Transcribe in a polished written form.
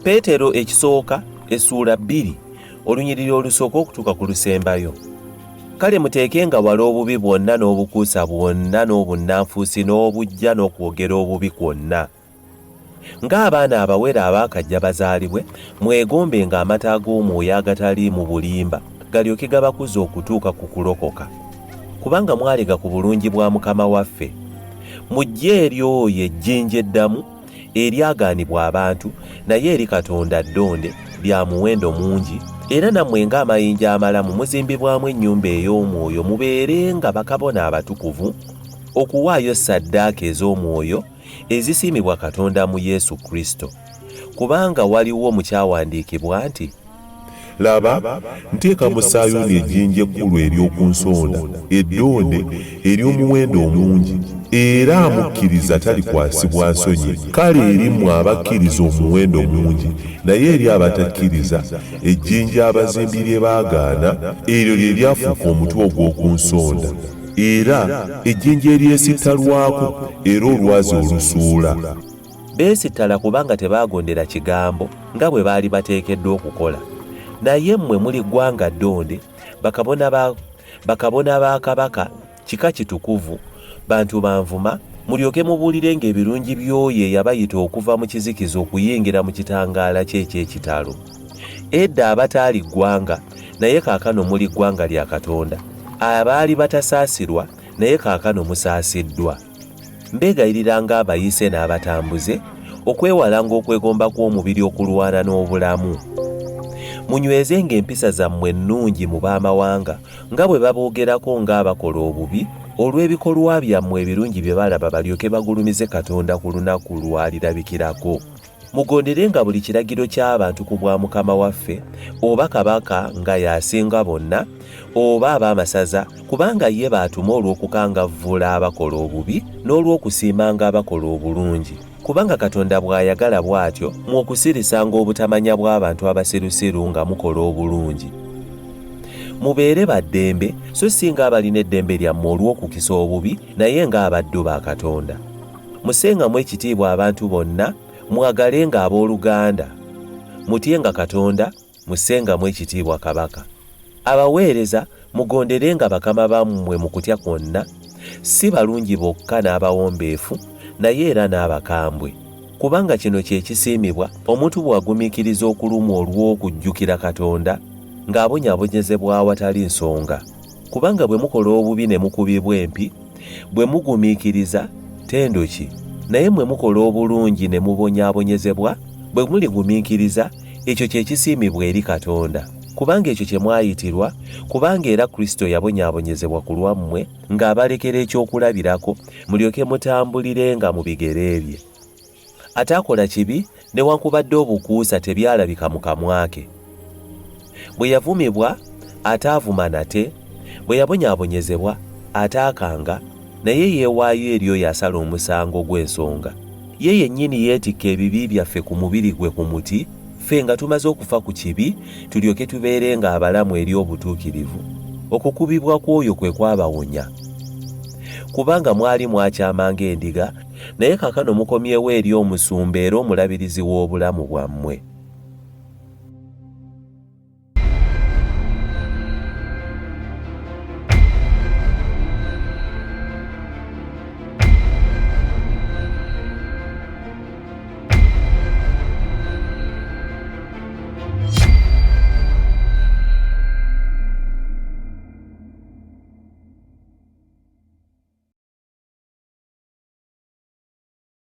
PETERO ekisooka essuula 2 olunyiriri olusooka okutuuka ku lusembayo. Kale muteekenga wala obubi bwonna n'obukuusa bwonna n'obunnanfuusi n'obujja n'okwogera obubi kwonna. Ng'abaana abawere abaakajja bazaalibwe, mwegombenga amata ag'Omwoyo agataliimu bulimba galyoke gabakuza okutuuka ku kulokoka. Kubanga mwalega ku bulungi bwa Mukama waffe, mujje eri oyo ejjinja eddamu eryagaanibwa abantu naye eri Katonda ddonde lya muwendo mungi, era nammwe ng'amayinja amalamu muzimbibwamu ennyumba ey'Omwoyo mubeerenga bakabona abatukuvu okuwaayo ssaddaaka ez'Omwoyo ezisiimibwa Katonda mu Yesu Kristo. Kubanga waliwo mu kyawandiikibwa nti, laba nteeka mu Sayuuni ejjinja ekkulu ery'oku nsonda eddonde ery'omuwendo omungi, era amukkiriza talikwasibwa nsonyi. Kale eri mmwe abakkiriza omuwendo mungi, naye eri abatakkiriza ejjinja abazimbi lye baagaana, eryo lye lyafuuka omutwe ogw'oku nsonda, era ejjinja eryesittalwako era olwazi olusuula. Beesittala kubanga tebaagondera kigambo nga bwe baali bateekeddwa okukola. Naye mmwe muli ggwanga ddonde, bakabona ba kabaka, kika kitukuvu, bantu banvuma, mulyoke mubuulirenga ebirungi by'oyo eyabayita okuva mu kizikiza okuyingira mu kitangaala kye eky'ekitalo. Edda abataali ggwanga, naye kaakano muli ggwanga lya Katonda. Abaali batasaasirwa, naye kaakano musaasiddwa. Mbeegayirira ng'abayise n'abatambuze okwewalanga okwegomba kw'omubiri okulwana n'obulamu. Munywezenga empisa zammwe ennungi mu baamawanga nga bwe baboogerako ng'abakola obubi olw'ebikolwa byammwe ebirungi bye balaba balyoke bagulumize Katonda ku lunaku lw'alirabikirako. Mugonderenga buli kiragiro ky'abantu ku bwa Mukama waffe, oba kabaka nga y'asinga bonna, oba ab'amasaza, kubanga ye baatuma olw'okukangavvula abakola obubi n'olw'okusiimanga abakola obulungi. Kubanga Katonda bw'ayagala bw'atyo mw'okusirisanga obutamanya bw'abantu abasirusiru nga mukola obulungi. Mubeere baddembe, so si ng'abalina eddembe lyammwe olw'okukisa obubi, naye ng'abaddu ba Katonda. Musengamu ekitiibwa abantu bonna, mwagalenga abooluganda. Mutyenga Katonda, musengamu ekitiibwa kabaka. Abaweereza mugonderenga bakama bammwe mu kutya kwonna, si balungi bokka n'abawombeefu, naye era n'abakambwe. Kubanga kino kye kisiimibwa omuntu bw'agumiikiriza okulumwa olw'okujjukira Katonda ng'abonyaabonyezebwa awatali nsonga. Kubanga bwe mukola obubi ne mukubibwa empi, bwe mugumiikiriza ttendo ki? Naye mwe mukola obulungi ne mubonyaabonyezebwa, bwe muligumiikiriza, ekyo kye kisiimibwa eri Katonda. Kubanga ekyo kye mwayitirwa, kubanga era Kristo yabonyaabonyezebwa ku lwammwe ng'abalekera ekyokulabirako, mulyoke mutambulirenga mu bigere bye. Ataakola kibi newankubadde obukuusa tebyalabika mu kamwa ke. Bwe yavumibwa ataavuma nate, bwe yabonyaabonyezebwa ataakanga, naye yeewaayo eri oyo asala omusango gw'ensonga. Ye yennyini yeetikka ebibi byaffe ku mubiri gwe ku muti, ffe nga tumaze okufa ku kibi, tulyoke tubeerenga abalamu eri obutuukirivu. Okukubibwa kw'oyo kwe kwabawonya. Kubanga mwali mwakyamanga endiga, naye kaakano mukomyewo eri omusumba era omulabirizi w'obulamu bwammwe.